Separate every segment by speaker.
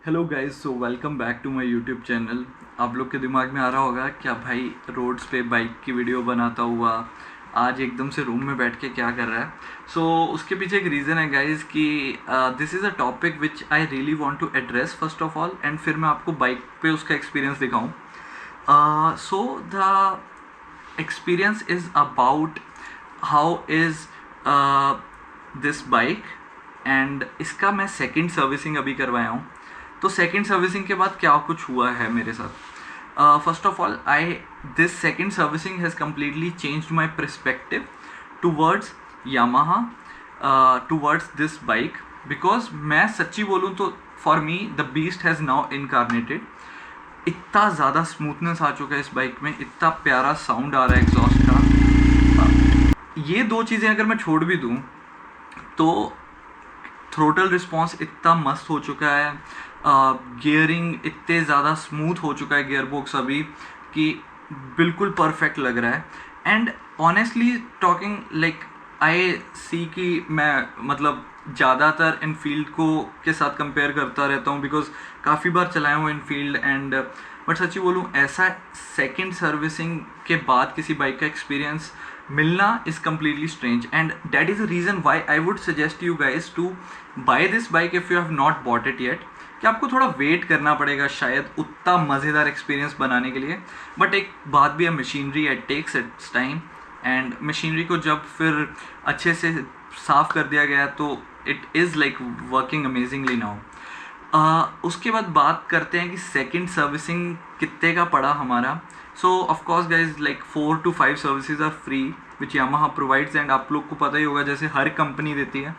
Speaker 1: Hello guys, so welcome back to my YouTube channel. आप लोग के दिमाग में आ रहा होगा क्या भाई रोड्स पे बाइक की वीडियो बनाता हुआ आज एकदम से रूम में बैठ के क्या कर रहा है। उसके पीछे एक रीज़न है गाइस कि this is a topic which I really want to address first of all, and फिर मैं आपको बाइक पे उसका एक्सपीरियंस दिखाऊं। The experience is about how is this bike, and इसका मैं सेकंड सर्विसिंग अभी करवाया हूँ। तो सेकंड सर्विसिंग के बाद क्या कुछ हुआ है मेरे साथ। First of all, this second servicing has completely changed my perspective towards Yamaha, towards this bike. Because मैं सच्ची बोलूँ तो for me the beast has now incarnated. इतना ज़्यादा स्मूथनेस आ चुका है इस बाइक में, इतना प्यारा साउंड आ रहा है एग्जॉस्ट का। ये दो चीज़ें अगर मैं छोड़ भी दूँ तो थ्रोटल रिस्पॉन्स इतना मस्त हो चुका है, गियरिंग इतने ज़्यादा स्मूथ हो चुका है गियर बॉक्स अभी कि बिल्कुल परफेक्ट लग रहा है। And honestly talking like I see कि मैं मतलब ज़्यादातर इनफील्ड को के साथ कंपेयर करता रहता हूँ बिकॉज काफ़ी बार चलाया हूँ इनफील्ड। एंड बट सच्ची बोलूँ ऐसा सेकंड सर्विसिंग के बाद किसी बाइक का एक्सपीरियंस मिलना is completely strange, and that is the reason why I would suggest you guys to buy this bike if you have not bought it yet. कि आपको थोड़ा वेट करना पड़ेगा शायद उतना मज़ेदार एक्सपीरियंस बनाने के लिए, बट एक बात भी है, machinery it takes its time, and machinery को जब फिर अच्छे से साफ़ कर दिया गया तो it is like working amazingly now. उसके बाद बात करते हैं कि सेकंड सर्विसिंग कितने का पड़ा हमारा। So of course guys like 4 to 5 services are free which Yamaha provides, and आप लोग को पता ही होगा जैसे हर कंपनी देती है।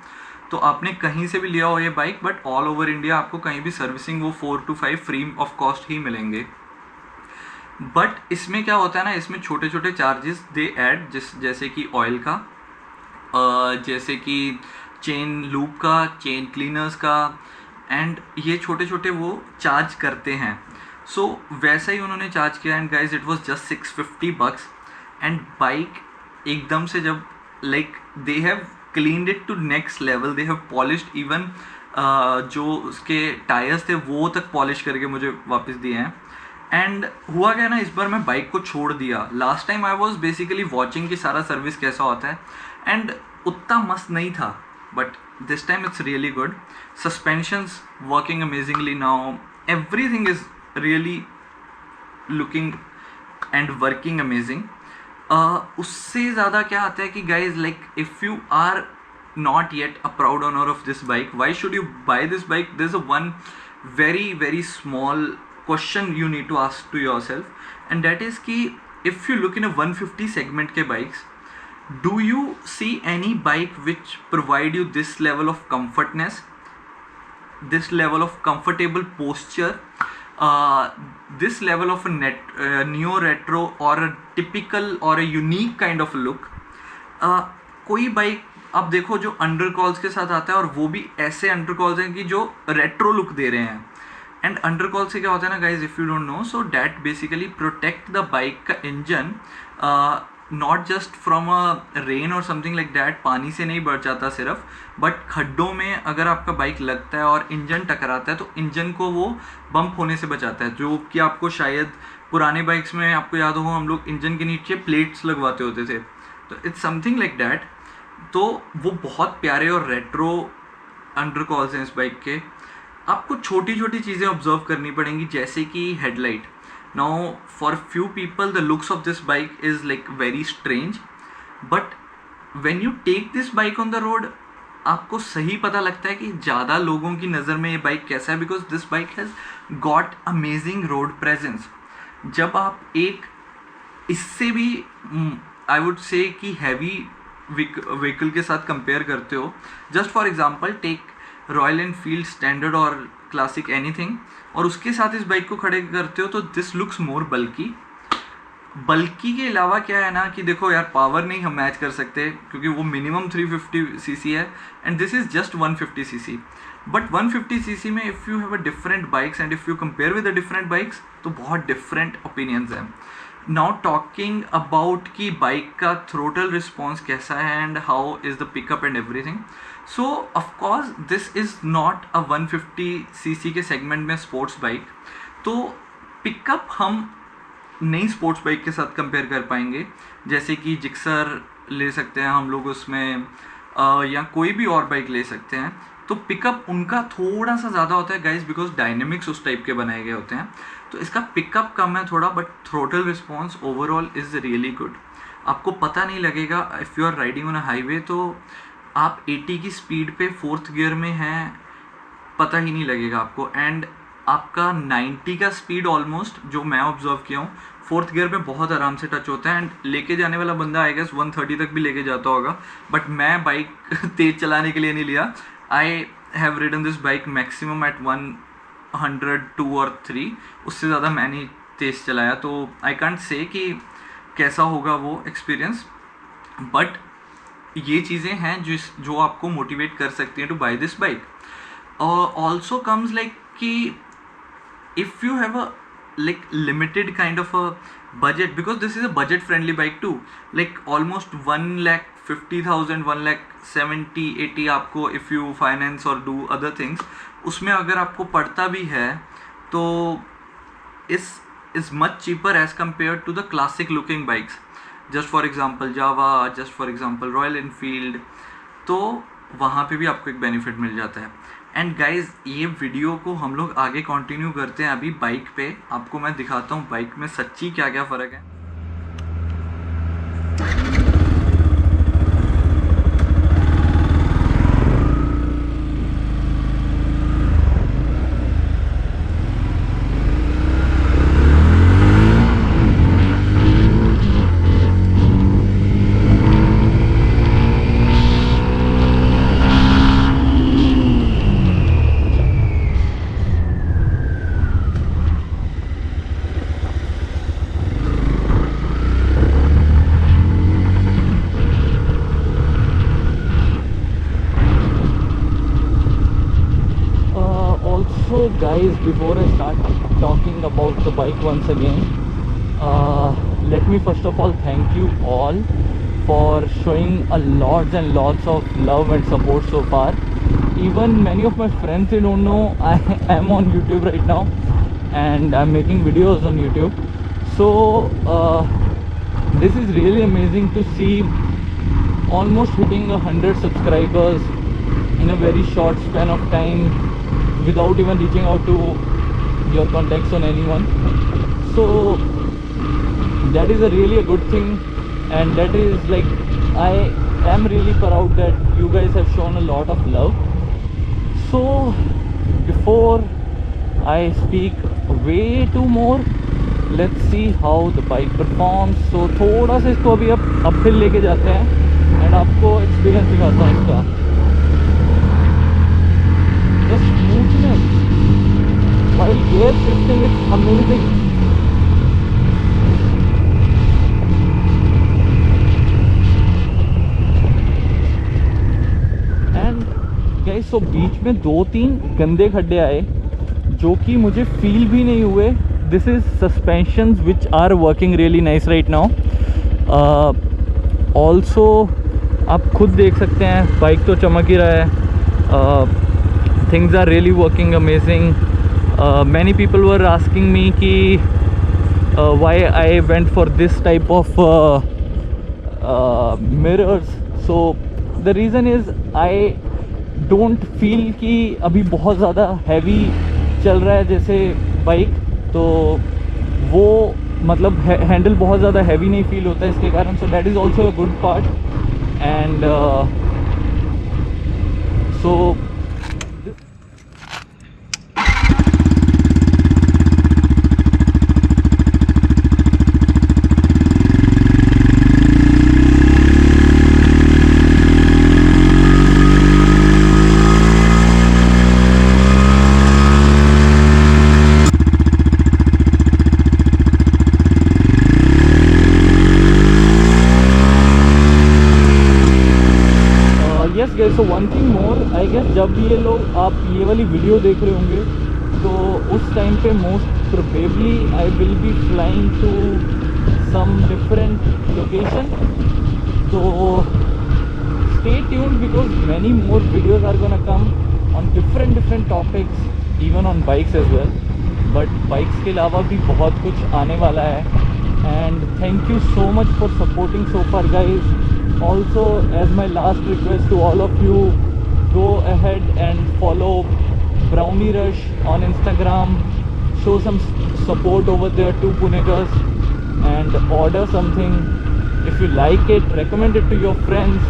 Speaker 1: तो आपने कहीं से भी लिया हो ये bike, but all over India आपको कहीं भी सर्विसिंग वो 4 to 5 फ्री ऑफ कॉस्ट ही मिलेंगे। बट इसमें क्या होता है ना, इसमें छोटे छोटे चार्जेस दे ऐड, जैसे कि ऑयल का, जैसे कि चेन लूप का, चेन क्लीनर्स का, एंड ये छोटे छोटे वो चार्ज करते हैं। वैसा ही उन्होंने चार्ज किया, and guys it was just $650। And bike एकदम से जब like they have cleaned it to next level, they have polished even जो उसके टायर्स थे वो तक पॉलिश करके मुझे वापस दिए हैं। एंड हुआ क्या ना, इस बार मैं बाइक को छोड़ दिया। Last time I was basically watching कि सारा सर्विस कैसा होता है, एंड उतना मस्त नहीं था, but this time it's really good. Suspensions working amazingly now, everything is really looking and working amazing. उससे ज़्यादा क्या आता है कि guys like if you are not yet a proud owner of this bike, why should you buy this bike? There's a one very small question you need to ask to yourself, and that is कि if you look in a 150 segment के bikes, do you see any bike which provide you this level of comfortness, this level of comfortable posture, this level of a neo retro or a typical or a unique kind of look? कोई bike आप देखो जो under calls के साथ आता है, और वो भी ऐसे अंडर कॉल्स हैं कि जो रेट्रो लुक दे रहे हैं। एंड अंडर कॉल से क्या होता है ना guys, if you don't know, so that basically protect the bike का engine, not just from a rain और समथिंग लाइक डैट, पानी से नहीं बढ़ जाता सिर्फ, बट खड्डों में अगर आपका बाइक लगता है और इंजन टकराता है तो इंजन को वो बम्प होने से बचाता है, जो कि आपको शायद पुराने बाइक्स में आपको याद हो हम लोग इंजन के नीचे प्लेट्स लगवाते होते थे। तो इट्स समथिंग लाइक डैट। तो वो बहुत प्यारे और रेट्रो अंडर कॉल्स हैं इस बाइक के। आपको छोटी छोटी चीज़ें ऑब्जर्व करनी पड़ेंगी, जैसे कि headlight. Now for few people the looks of this bike is like very strange, but when you take this bike on the road आपको सही पता लगता है कि ज़्यादा लोगों की नज़र में ये बाइक कैसा है, because this bike has got amazing road presence. जब आप एक इससे भी आई वुड से कि हैवी व्हीकल के साथ कंपेयर करते हो, just for example take Royal Enfield standard और क्लासिक एनीथिंग, और उसके साथ इस बाइक को खड़े करते हो तो दिस लुक्स मोर बल्कि के अलावा क्या है ना कि देखो यार, पावर नहीं हम मैच कर सकते क्योंकि वो मिनिमम 350 सीसी है, and this is just 150 CC. But 150 CC में if you have a different bikes and if you compare with the different bikes तो बहुत डिफरेंट ओपिनियंस हैं। नाउ टॉकिंग अबाउट कि बाइक का थ्रोटल रिस्पॉन्स कैसा है and how is the pickup and everything. So of course this is not a 150cc के segment में sports bike, तो पिकअप हम नई स्पोर्ट्स बाइक के साथ कंपेयर कर पाएंगे, जैसे कि जिक्सर ले सकते हैं हम लोग उसमें, या कोई भी और बाइक ले सकते हैं. तो पिकअप उनका थोड़ा सा ज़्यादा होता है गाइस, बिकॉज डायनेमिक्स उस टाइप के बनाए गए होते हैं, तो इसका पिकअप कम है थोड़ा, but throttle response overall is really good. आपको पता नहीं लगेगा if you are riding on a highway, तो आप 80 की स्पीड पे 4th गियर में हैं, पता ही नहीं लगेगा आपको. एंड आपका 90 का स्पीड ऑलमोस्ट जो मैं ऑब्जर्व किया हूँ 4th गियर में बहुत आराम से टच होता है. एंड लेके जाने वाला बंदा आई गेस 130 तक भी लेके जाता होगा, बट मैं बाइक तेज़ चलाने के लिए नहीं लिया. I have ridden this bike maximum at 102 और 3, उससे ज़्यादा मैं नहीं तेज़ चलाया, तो आई कांट से कि कैसा होगा वो एक्सपीरियंस. बट ये चीज़ें हैं जो आपको मोटिवेट कर सकती हैं to buy this bike. Also comes like कि if you have a like limited kind of a budget, because this is a budget friendly bike too, like almost 1,50,000 1,70,80 आपको if you finance or do other things, उसमें अगर आपको पड़ता भी है तो is much cheaper as compared to the classic looking bikes, just for example Java, just for example Royal Enfield. तो वहाँ पे भी आपको एक बेनिफिट मिल जाता है. एंड गाइज ये वीडियो को हम लोग आगे कंटिन्यू करते हैं. अभी बाइक पे आपको मैं दिखाता हूँ बाइक में सच्ची क्या क्या फ़र्क है. So guys, before I start talking about the bike once again, let me first of all thank you all for showing a lots and lots of love and support so far. Even many of my friends, they don't know I am on YouTube right now and I'm making videos on YouTube. So this is really amazing to see almost hitting 100 subscribers in a very short span of time without even reaching out to your contacts on anyone. So that is a really a good thing, and that is like I am really proud that you guys have shown a lot of love. So before I speak way too more, let's see how the bike performs. So थोड़ा सा इसको अभी अब फिर लेके जाते हैं and आपको एक्सपीरियंस दिखाता हूँ इसका. The smoothness while gear shifting is amazing. And guys, so बीच में 2-3 गंदे खड्डे आए जो कि मुझे फील भी नहीं हुए. This is suspensions which are working really nice right now. Also आप खुद देख सकते हैं बाइक तो चमक ही रहा है. Things are really working amazing. Many people were asking me कि why I went for this type of mirrors. So the reason is I don't feel कि अभी बहुत ज़्यादा heavy चल रहा है जैसे बाइक, तो वो मतलब हैंडल बहुत ज़्यादा हैवी नहीं फील होता है इसके कारण. So that is also a good part. And so yes guys, so one thing more, I guess जब ये लोग आप ये वाली वीडियो देख रहे होंगे तो उस टाइम पे most probably I will be flying to
Speaker 2: some different location. So stay tuned because many more videos are gonna come on different topics, even on bikes as well. But bikes के अलावा भी बहुत कुछ आने वाला है. And thank you so much for supporting so far, guys. Also, as my last request to all of you, go ahead and follow Brownie Rush on Instagram. Show some support over there to Punekas and order something. If you like it, recommend it to your friends.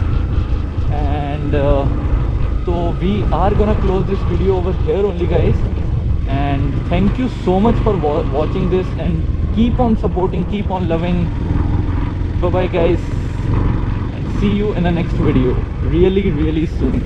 Speaker 2: And so we are gonna close this video over here only, guys. And thank you so much for watching this, and keep on supporting, keep on loving. Bye bye, guys, and see you in the next video really soon.